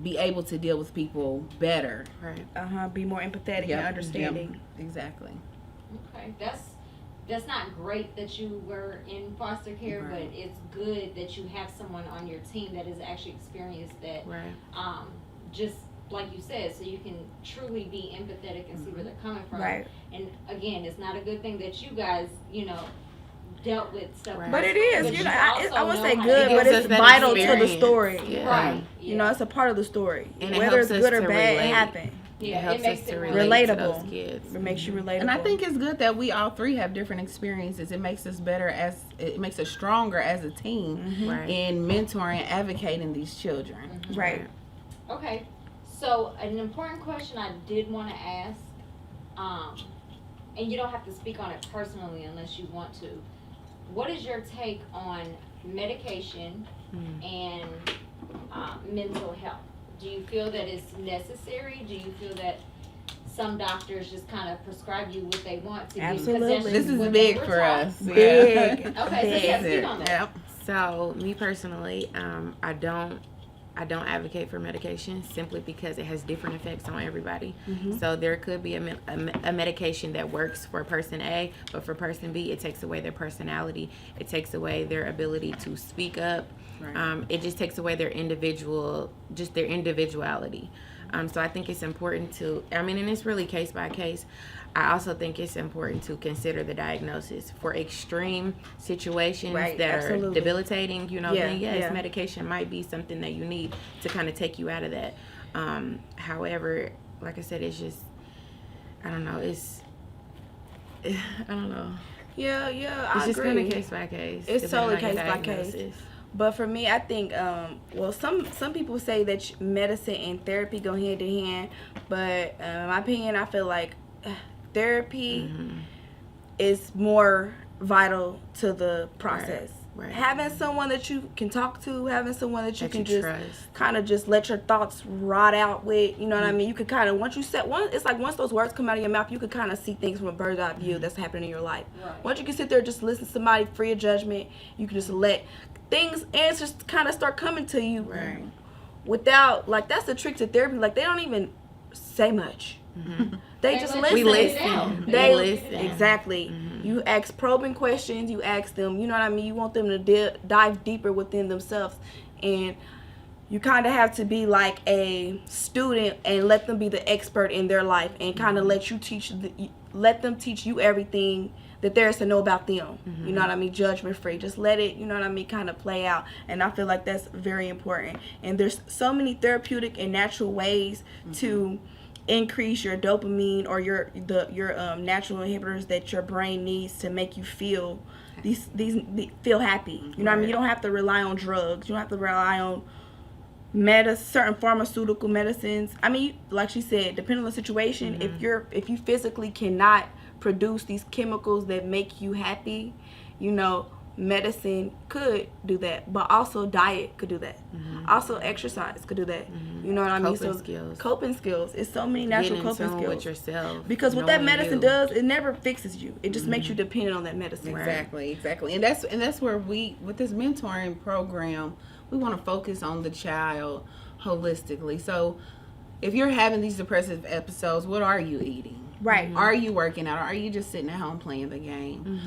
be able to deal with people better. Be more empathetic and understanding. Exactly. Okay, that's not great that you were in foster care, but it's good that you have someone on your team that has actually experienced that. Just like you said, so you can truly be empathetic and see where they're coming from. And again, it's not a good thing that you guys, dealt with stuff. But it is, I wouldn't say It good, but gives it's us that vital to the experience. story. Yeah. It's a part of the story. And it whether it's helps us good or to bad, relate. it happened. It helps makes us to it relate to relatable. those kids. It makes you relatable. And I think it's good that we all three have different experiences. It makes us it makes us stronger as a team in mentoring and advocating these children. Okay, so an important question I did want to ask, and you don't have to speak on it personally unless you want to. What is your take on medication and mental health? Do you feel that it's necessary? Do you feel that some doctors just kind of prescribe you what they want to be? Absolutely. This is big for us. Big. Okay, so yeah, speak on that. So me personally, I don't advocate for medication simply because it has different effects on everybody. So there could be a medication that works for person A, but for person B, it takes away their personality. It takes away their ability to speak up. It just takes away their individuality. So I think it's important to, and it's really case by case. I also think it's important to consider the diagnosis for extreme situations that absolutely. are debilitating, then yes, yeah. medication might be something that you need to kind of take you out of that. However, like I said, it's just, I don't know, I don't know. Yeah, It's I just agree. kind of case by case. It's depending totally on your case by case. diagnosis. But for me, I think, some people say that medicine and therapy go hand in hand. But in my opinion, I feel like therapy is more vital to the process. Right. Having someone that you can talk to, having someone that you can just trust. kind of just let your thoughts rot out with, you know what I mean? You could kind of, it's like once those words come out of your mouth, you could kind of see things from a bird's eye view that's happening in your life. Right. Once you can sit there and just listen to somebody free of judgment, you can just let answers kind of start coming to you. Right. Without, like, that's the trick to therapy. Like, they don't even say much. They just let listen. you get it out. They listen. Exactly. You ask probing questions. You ask them. You know what I mean. You want them to dive deeper within themselves, and you kind of have to be like a student and let them be the expert in their life, and kind of let them teach you everything that there is to know about them. You know what I mean? Judgment free. Just let it, you know what I mean, kind of play out. And I feel like that's very important. And there's so many therapeutic and natural ways to increase your dopamine or your natural inhibitors that your brain needs to make you feel feel happy. You know what I mean? You don't have to rely on drugs. You don't have to rely on certain pharmaceutical medicines. I mean, like she said, depending on the situation, if you physically cannot produce these chemicals that make you happy, medicine could do that, but also diet could do that. Also exercise could do that. You know what I mean? Coping skills. It's so many natural coping skills with yourself. Because what that medicine does, it never fixes you. It just makes you dependent on that medicine. Exactly. And that's where with this mentoring program, we want to focus on the child holistically. So if you're having these depressive episodes, what are you eating? Right. Are you working out? Or are you just sitting at home playing the game?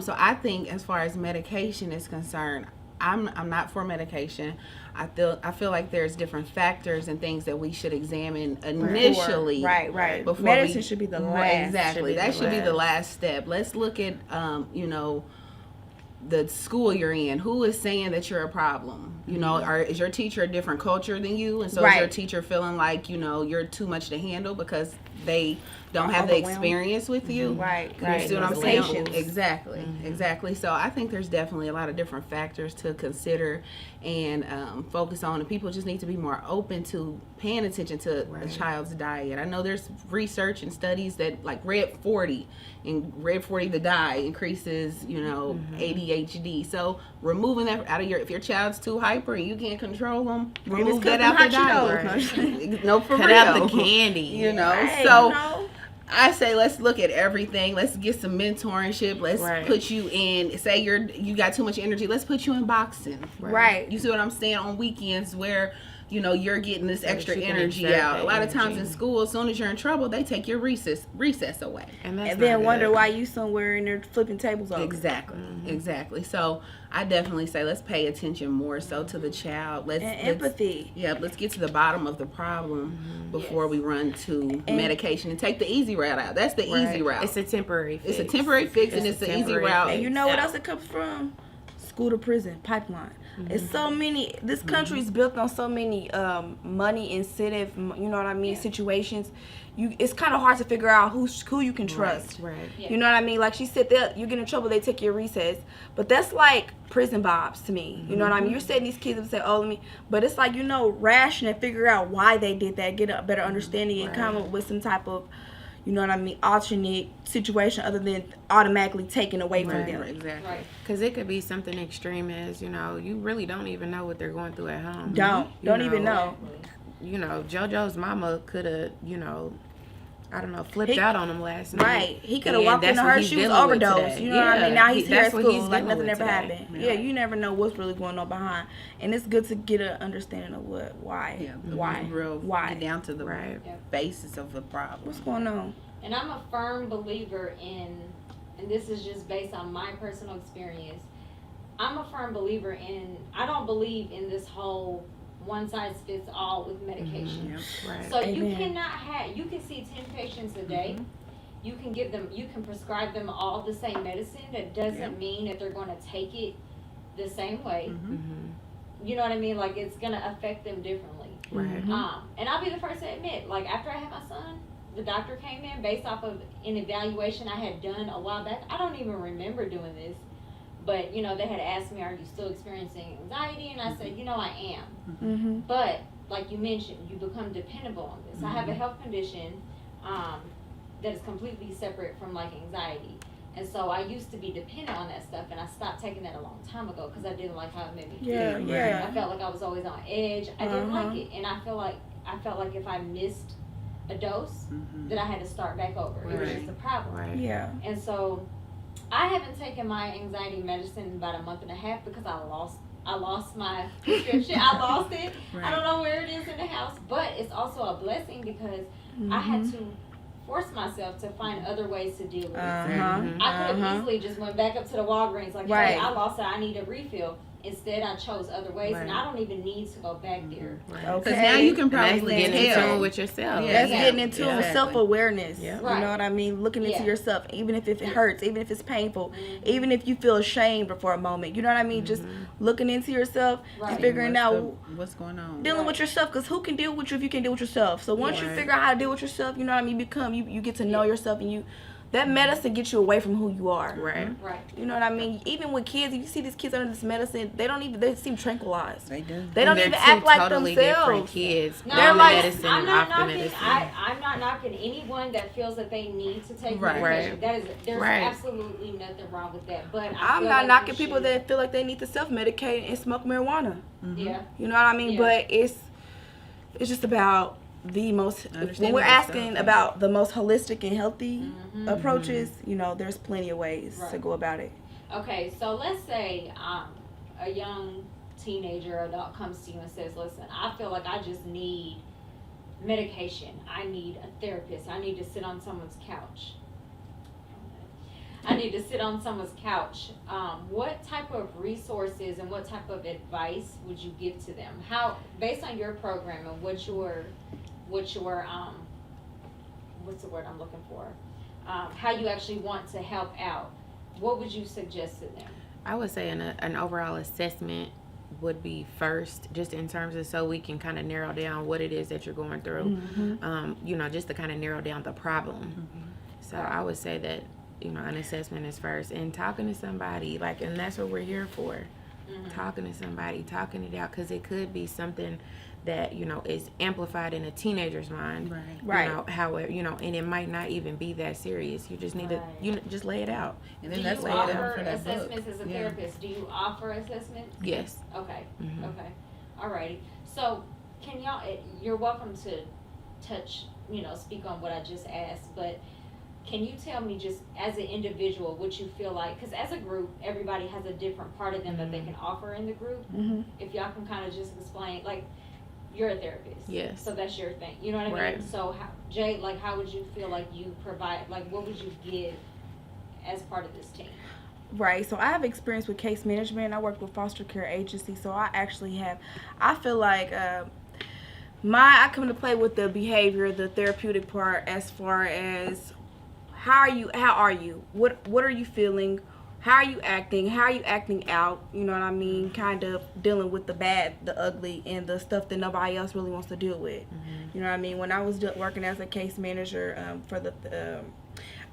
So I think as far as medication is concerned, I'm not for medication. I feel like there's different factors and things that we should examine initially. Right. Before medicine should be the last. Exactly. That should be the last step. Let's look at the school you're in. Who is saying that you're a problem? Is your teacher a different culture than you? And so is your teacher feeling like, you're too much to handle because they don't have the experience with you? Right. You see what I'm saying? Patience. Exactly. So I think there's definitely a lot of different factors to consider and focus on. And people just need to be more open to paying attention to a child's diet. I know there's research and studies that like Red 40 the dye increases, ADHD. So removing that out of if your child's too hyper and you can't control them, remove that out the diet. No, for Cut real. out the candy. I say let's look at everything. Let's get some mentorship. Let's put you in. Say you got too much energy. Let's put you in boxing. Right. You see what I'm saying? On weekends where you're getting this extra energy out. A lot of times in school, as soon as you're in trouble, they take your recess away, and then wonder why you somewhere and they're flipping tables over. Exactly. So I definitely say let's pay attention more so to the child. Let's empathy. Let's get to the bottom of the problem before we run to medication and take the easy route out. That's the easy route. It's a temporary fix. It's a temporary fix, and it's the easy route. And you know what else it comes from? School to prison pipeline. It's so many. This country is built on so many money incentive. You know what I mean? Situations. It's kind of hard to figure out who you can trust. Right. Yeah. You know what I mean? Like she said, you get in trouble, they take your recess. But that's like prison vibes to me. You know what I mean? You're setting these kids up and say, "Oh, let me." But it's like ration and figure out why they did that, get a better understanding, and come up with some type of, alternate situation other than automatically taken away from them. Exactly. Right. Because it could be something extreme as, you really don't even know what they're going through at home. Don't even know. JoJo's mama could have, flipped out on him last night. Right. He could have walked into her, she was overdosed. You know what I mean? Now he's here at school, like nothing ever happened. Yeah, you never know what's really going on behind. And it's good to get an understanding of why. Get down to the basis of the problem. What's going on? And I'm a firm believer in, and this is just based on my personal experience, I'm a firm believer in, I don't believe in this whole one size fits all with medication. Right. So you Amen. cannot have, you can see 10 patients a day. You can give them, you can prescribe them all the same medicine. That doesn't mean that they're going to take it the same way. You know what I mean? Like, it's going to affect them differently. Right. And I'll be the first to admit, like, after I had my son, the doctor came in based off of an evaluation I had done a while back. I don't even remember doing this. But, you know, they had asked me, are you still experiencing anxiety? And I said, you know, I am. But, like you mentioned, you become dependable on this. I have a health condition that is completely separate from, like, anxiety. And so I used to be dependent on that stuff, and I stopped taking that a long time ago because I didn't like how it made me feel. Yeah. I felt like I was always on edge. I didn't like it. And I felt like if I missed a dose, that I had to start back over. It was just a problem. Right. Yeah. And so I haven't taken my anxiety medicine in about a month and a half because I lost my prescription. I lost it. I don't know where it is in the house, but it's also a blessing because I had to force myself to find other ways to deal with it. I could have easily just went back up to the Walgreens like, hey, I lost it, I need a refill. Instead, I chose other ways, and I don't even need to go back there. Because now you can That's probably getting in tell. tune with yourself. That's getting into Exactly. self-awareness. Yeah. You know what I mean? Looking into Yeah. yourself, even if it hurts, even if it's painful, even if you feel ashamed for a moment. You know what I mean? Just looking into yourself and figuring out what's going on. dealing with yourself. Because who can deal with you if you can deal with yourself? So once you figure out how to deal with yourself, you know what I mean? You get to know yourself, and that medicine gets you away from who you are. Right. Right. You know what I mean? Even with kids, if you see these kids under this medicine, they seem tranquilized. They do. They don't And even they're act two like totally different themselves. kids. No, on They're the like- medicine I'm and not off the knocking. medicine. I'm not knocking anyone that feels that they need to take Right. medication. There's Right. absolutely nothing wrong with that. But I'm feel not like knocking you people should- that feel like they need to self-medicate and smoke marijuana. Yeah. You know what I mean? Yeah. But it's just about the most, when Understanding we're asking yourself. about the most holistic and healthy approaches, there's plenty of ways to Right. go about it. Okay, so let's say a young teenager or adult comes to you and says, listen, I feel like I just need medication. I need a therapist. I need to sit on someone's couch. What type of resources and what type of advice would you give to them? How, based on your program and what's the word I'm looking for? How you actually want to help out, what would you suggest to them? I would say an overall assessment would be first, just in terms of so we can kind of narrow down what it is that you're going through. Just to kind of narrow down the problem. So I would say that, an assessment is first, and talking to somebody, and that's what we're here for. Talking to somebody, talking it out, because it could be something that, is amplified in a teenager's mind. Right. However, and it might not even be that serious. You just need to, just lay it out. And Do then that's you why offer for that book. assessments as a therapist? Do you offer assessments? Yes. Okay. Okay. Alrighty. So, can y'all? You're welcome to touch. Speak on what I just asked. But can you tell me, just as an individual, what you feel like? Because as a group, everybody has a different part of them that they can offer in the group. If y'all can kind of just explain, you're a therapist. Yes. So that's your thing. You know what I mean? Right. So, Jay, how would you feel like you provide? What would you give as part of this team? Right. So I have experience with case management. I work with foster care agencies. So I feel like I come to play with the behavior, the therapeutic part, as far as how are you? What are you feeling? How are you acting? How are you acting out? You know what I mean? Kind of dealing with the bad, the ugly, and the stuff that nobody else really wants to deal with. You know what I mean? When I was working as a case manager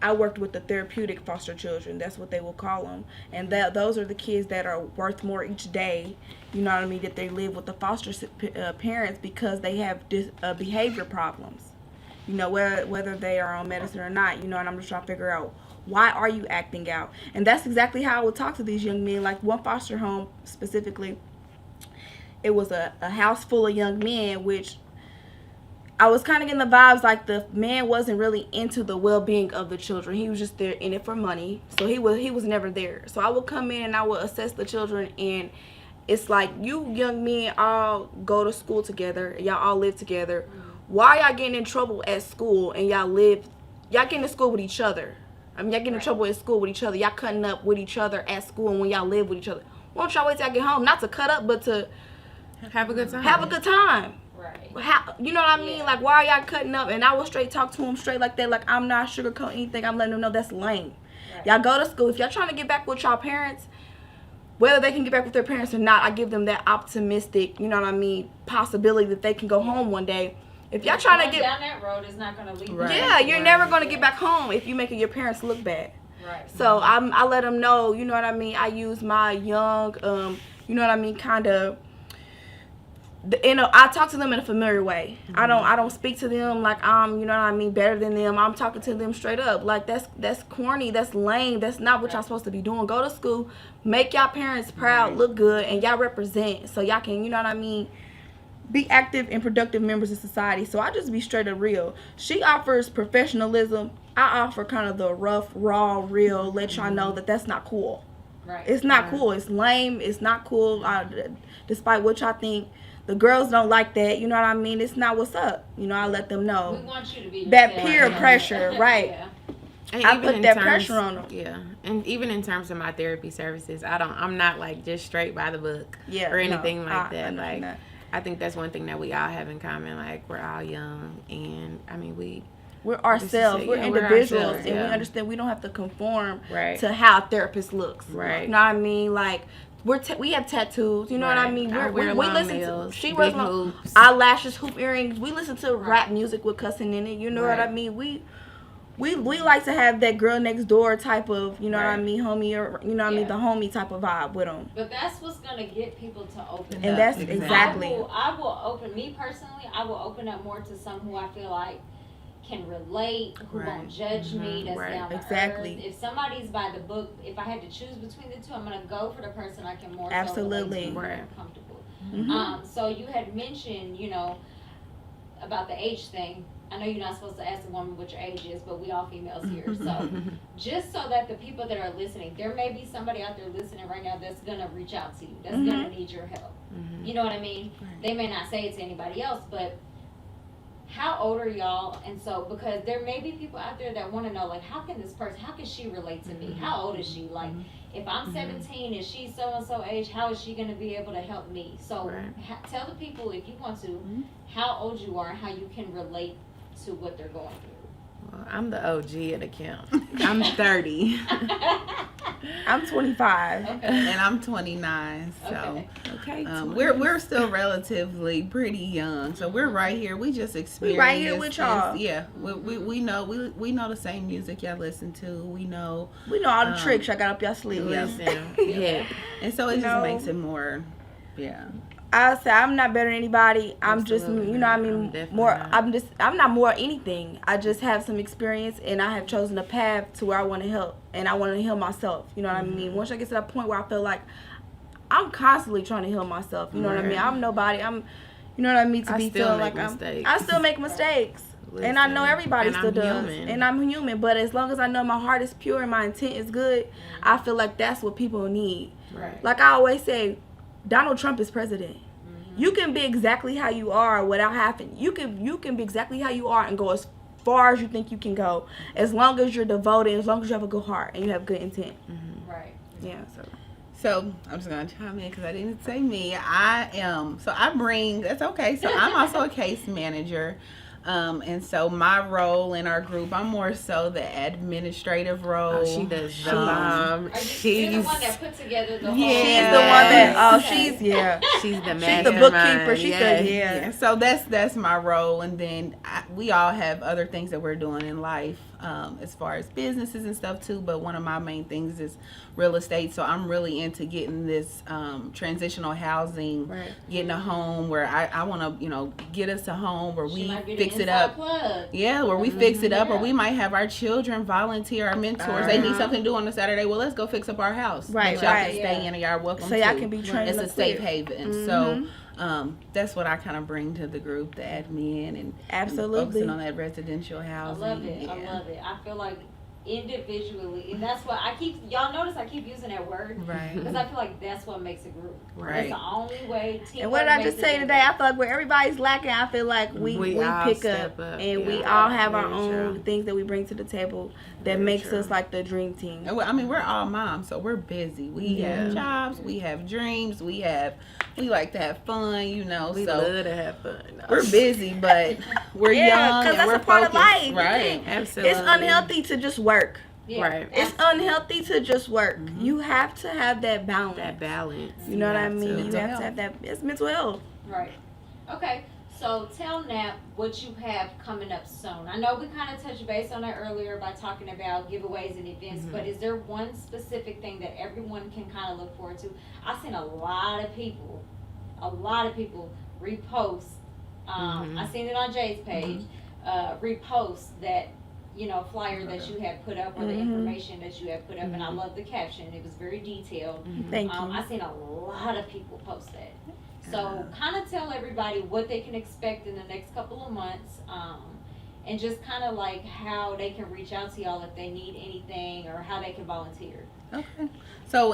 I worked with the therapeutic foster children. That's what they will call them. And those are the kids that are worth more each day. You know what I mean? That they live with the foster parents because they have behavior problems. Whether they are on medicine or not. And I'm just trying to figure out, why are you acting out? And that's exactly how I would talk to these young men. Like one foster home specifically, it was a house full of young men, which I was kind of getting the vibes like the man wasn't really into the well-being of the children. He was just there in it for money. So he was never there. So I would come in and I would assess the children, and it's like, you young men all go to school together. Y'all all live together. Why y'all getting in trouble at school and y'all getting to school with each other? Y'all getting in trouble at school with each other. Y'all cutting up with each other at school and when y'all live with each other. Why don't y'all wait till y'all get home? Not to cut up, but to Have a good time. Have a good time. Right. How, you know what I mean? Yeah. Like, why are y'all cutting up? And I will straight talk to them straight like that. Like, I'm not sugarcoating anything. I'm letting them know that's lame. Right. Y'all go to school. If y'all trying to get back with y'all parents, whether they can get back with their parents or not, I give them that optimistic, you know what I mean, possibility that they can go home one day. If y'all trying to Going get down that road is not going to lead. Right. yeah, you're Right. never gonna get back home if you making your parents look bad. Right. So I let them know, you know what I mean. I use my young, you know what I mean, kind of. I talk to them in a familiar way. I don't speak to them like I'm, you know what I mean, better than them. I'm talking to them straight up. Like that's corny, that's lame, that's not what y'all supposed to be doing. Go to school, make y'all parents proud, look good, and y'all represent so y'all can, you know what I mean, be active and productive members of society. So I just be straight up real. She offers professionalism. I offer kind of the rough, raw, real, let y'all know that that's not cool. Right. It's not cool. It's lame. It's not cool. Despite what y'all think, the girls don't like that. You know what I mean? It's not what's up. You know, I let them We know. want you to be That yourself. peer pressure, right. Yeah. And I even put in that terms- pressure on them. Yeah, and even in terms of my therapy services, I'm not like just straight by the book Yeah, or anything no, like I that. understand Like, that. I think that's one thing that we all have in common. Like, we're all young, and I mean, We're ourselves. it. We're Yeah, we're individuals, ourselves, and we yeah. understand we don't have to conform Right. to how a therapist looks. Right. You know what I mean? Like we have tattoos. You know what I Right. mean? I We wear long listen nails, to. She big wears long hoops. eyelashes, hoop earrings. We listen to rap music with cussing in it. You know what I Right. mean? We like to have that girl next door type of, you know what I Right. mean, homie, or you know what I mean, Yeah. the homie type of vibe with them. But that's what's gonna get people to open And up. that's Exactly. exactly. I will open, me personally, I will open up more to some who I feel like can relate, who Right. won't judge me, that's Right. down to Exactly. earth. If somebody's by the book, if I had to choose between the two, I'm gonna go for the person I can more Absolutely. so relate to, Right. more comfortable. Mhm. So you had mentioned, you know, about the age thing. I know you're not supposed to ask a woman what your age is, but we all females here. So just so that the people that are listening, there may be somebody out there listening right now that's gonna reach out to you, that's gonna need your help. You know what I mean? Right. They may not say it to anybody else, but how old are y'all? And so, because there may be people out there that want to know, like, how can this person, how can she relate to me? How old is she? Like, if I'm 17 and she's so-and-so age, how is she going to be able to help me? So Right. tell the people, if you want to, how old you are and how you can relate to what they're going through. Well, I'm the OG of the camp. I'm 30 I'm 25. Okay. and I'm 29, so Okay. Okay. we're still relatively pretty young. So we're right here. We just experienced right here with y'all. Yeah, we know we know the same music y'all listen to. We know, We know all the tricks y'all got up your sleeve. Listen, hip. and so it You just know. makes it more, yeah. I say I'm not better than anybody. I'm just, Absolutely you know what I not. I'm mean, definitely more. not. I'm not more anything. I just have some experience, and I have chosen a path to where I want to help, and I want to heal myself. You know what I mean? Once I get to that point where I feel like I'm constantly trying to heal myself. You know what I mean? Right. I'm nobody. You know what I mean? To I be still feeling make like mistakes. I still make mistakes. And I know Listen, everybody and still I'm does. human. And I'm human. But as long as I know my heart is pure and my intent is good, I feel like that's what people need. Right. Like I always say, Donald Trump is president. You can be exactly how you are without having. You can be exactly how you are and go as far as you think you can go, as long as you're devoted, as long as you have a good heart and you have good intent. Right. Yeah. So I'm just gonna chime in because I didn't say me. I am. So I bring. That's okay. So I'm also a case manager. And so my role in our group, I'm more so the administrative role. Oh, she does the bomb. Are you're She's the one that put together the whole Yeah. She's the one that. Oh, Okay. she's yeah. she's the She's the mastermind. bookkeeper. She's Yes. the Yeah, so that's my role, and then we all have other things that we're doing in life, as far as businesses and stuff too. But one of my main things is real estate, so I'm really into getting this transitional housing, Right. getting a home where I want to get us a home where She we might be the fix it inside up. plug. Yeah, where we fix it up, or Yeah. we might have our children volunteer, our mentors. They need something to do on a Saturday. Well, let's go fix up our house. Right, But y'all right. can stay Yeah. in, and y'all are welcome. So y'all to. can be trained It's up a safe quick. haven. So that's what I kind of bring to the group, the admin, and Absolutely. focusing on that residential I housing. love it. Yeah. I love it. I feel like individually, and that's what I keep. Y'all notice I keep using that word, Right. Because I feel like that's what makes a group. Right. That's the only way. And what did I just say today? I feel like where everybody's lacking, I feel like we all pick step up, up, and we yeah. all have our Very own true. things that we bring to the table that Very makes true. us like the dream team. And I mean, we're all moms, so we're busy. We have jobs, we have dreams, we like to have fun, you know. We so love to have fun. we're busy, but we're young and that's we're a part of focused. life. Right. Absolutely. It's unhealthy to just work. Yeah. Right. It's unhealthy to just work. You have to have that balance. That balance. You know what I have mean? to. You have to have that. It's mental health. Right. Okay. So tell Nap what you have coming up soon. I know we kind of touched base on that earlier by talking about giveaways and events, but is there one specific thing that everyone can kind of look forward to? I've seen a lot of people repost. I seen it on Jay's page. Repost that flyer that you had put up or the information that you had put up, and I love the caption. It was very detailed. Thank you. I seen a lot of people post that. So kind of tell everybody what they can expect in the next couple of months, and just kind of like how they can reach out to y'all if they need anything or how they can volunteer. Okay. So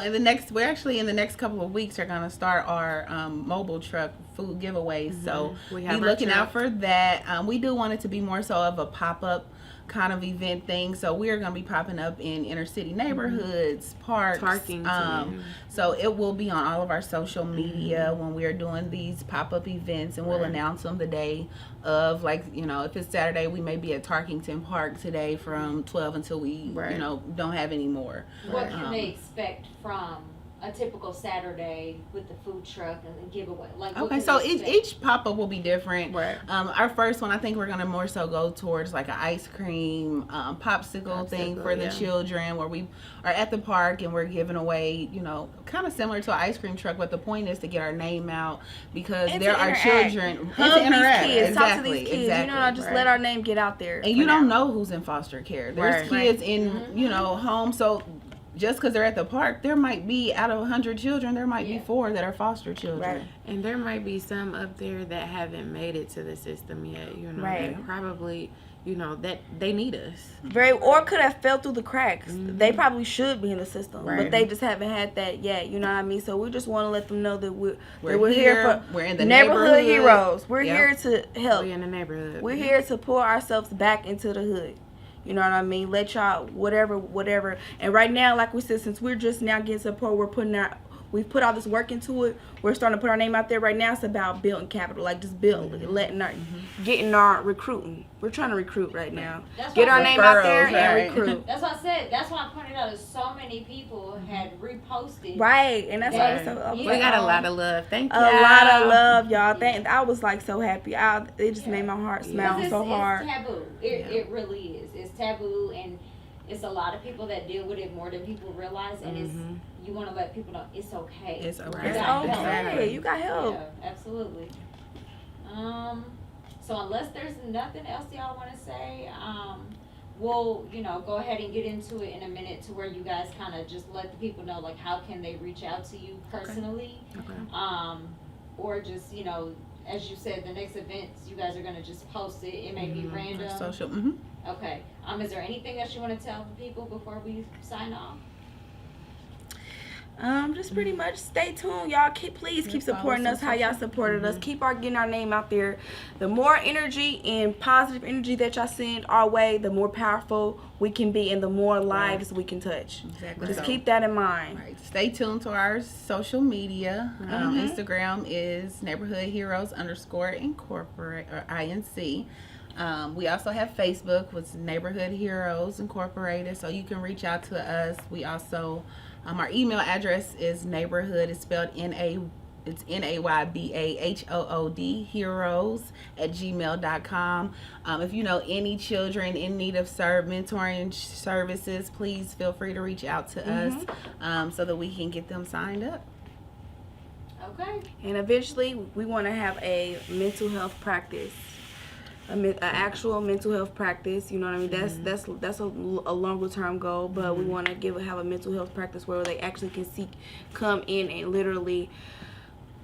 we're actually in the next couple of weeks are going to start our mobile truck food giveaways. So We be have our looking out truck. for that. We do want it to be more so of a pop-up kind of event thing. So we are going to be popping up in inner city neighborhoods, parks. Tarkington. So it will be on all of our social media when we are doing these pop-up events, and we'll announce them the day of. Like, if it's Saturday, we may be at Tarkington Park today from 12 until we, don't have any more. What can they expect from a typical Saturday with the food truck and the giveaway? Like, what Okay, can so they expect? each pop-up will be different. Right. Our first one, I think we're going to more so go towards like an ice cream popsicle thing for the children, where we are at the park and we're giving away, kind of similar to an ice cream truck, but the point is to get our name out, because And there to are interact. children. Hug and to interact. these kids. Exactly, Talk to these kids. exactly. Just let our name get out there. And you don't know who's in foster care. There's Right. kids in, home. So just because they're at the park, there might be, out of 100 children, there might be 4 that are foster children. Right. And there might be some up there that haven't made it to the system yet. Right. That probably, that they need us. Or could have fell through the cracks. They probably should be in the system, but Right. they just haven't had that yet. You know what I mean? So we just want to let them know that we're We're here here. for We're in the neighborhood neighborhood. heroes. We're Yep. here to help. We in the neighborhood. We're here to pour ourselves back into the hood. You know what I mean? Let y'all whatever. And right now, like we said, since we're just now getting support, we've put all this work into it. We're starting to put our name out there right now. It's about building capital, like just building, getting our recruiting. We're trying to recruit right now. That's Get what our I'm name out Referrals, there right. and recruit. That's what I said. That's why I pointed out that so many people had reposted. Right, and that's why Right. so. We got a lot of love. Thank you. A lot of love, y'all. I was like so happy. It just made my heart smile Because so hard. It's taboo. It really is. It's taboo, and it's a lot of people that deal with it more than people realize. And you want to let people know it's okay. It's okay. It's You got help. okay. You got help. Yeah, absolutely. So unless there's nothing else y'all want to say, we'll go ahead and get into it in a minute, to where you guys kind of just let the people know, like, how can they reach out to you personally. Okay. Or just as you said, the next events you guys are going to just post it. It may be random. Social. Okay. Is there anything else you want to tell the people before we sign off? Just pretty much stay tuned, y'all. Please keep supporting us how y'all supported us. Keep getting our name out there. The more energy and positive energy that y'all send our way, the more powerful we can be, and the more lives we can touch. Exactly. Just So- keep that in mind. Right. Stay tuned to our social media. Instagram is neighborhood heroes _incorporate or INC. We also have Facebook with Neighborhood Heroes Incorporated, so you can reach out to us. We also, our email address is neighborhood, it's spelled it's NAYBAHOOD heroes@gmail.com. If you know any children in need of mentoring services, please feel free to reach out to us so that we can get them signed up. Okay. And eventually, we want to have a mental health practice. An actual mental health practice, you know what I mean? That's a longer term goal, but we want to have a mental health practice where they actually can come in and literally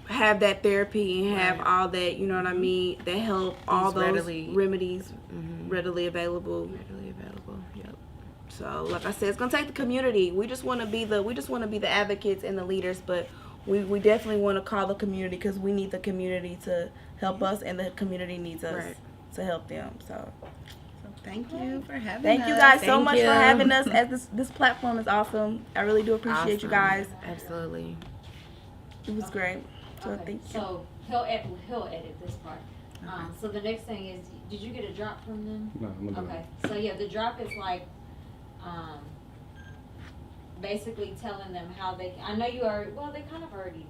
have that therapy and have all that, you know what I mean, that help, all those remedies readily available. Yep. So, like I said, it's gonna take the community. We just want to be the advocates and the leaders, but we definitely want to call the community because we need the community to help us, and the community needs us Right. to help them. So, Thank you for having us. thank you guys so Thank much you. for having us. As this platform is awesome. I really do appreciate you Awesome. guys. Absolutely. It was great. So Okay, thank you. so he'll edit this part. So the next thing is, did you get a drop from them? No, I'm gonna do Okay, so yeah, the drop is like, basically telling them how they, I know you already, well, they kind of already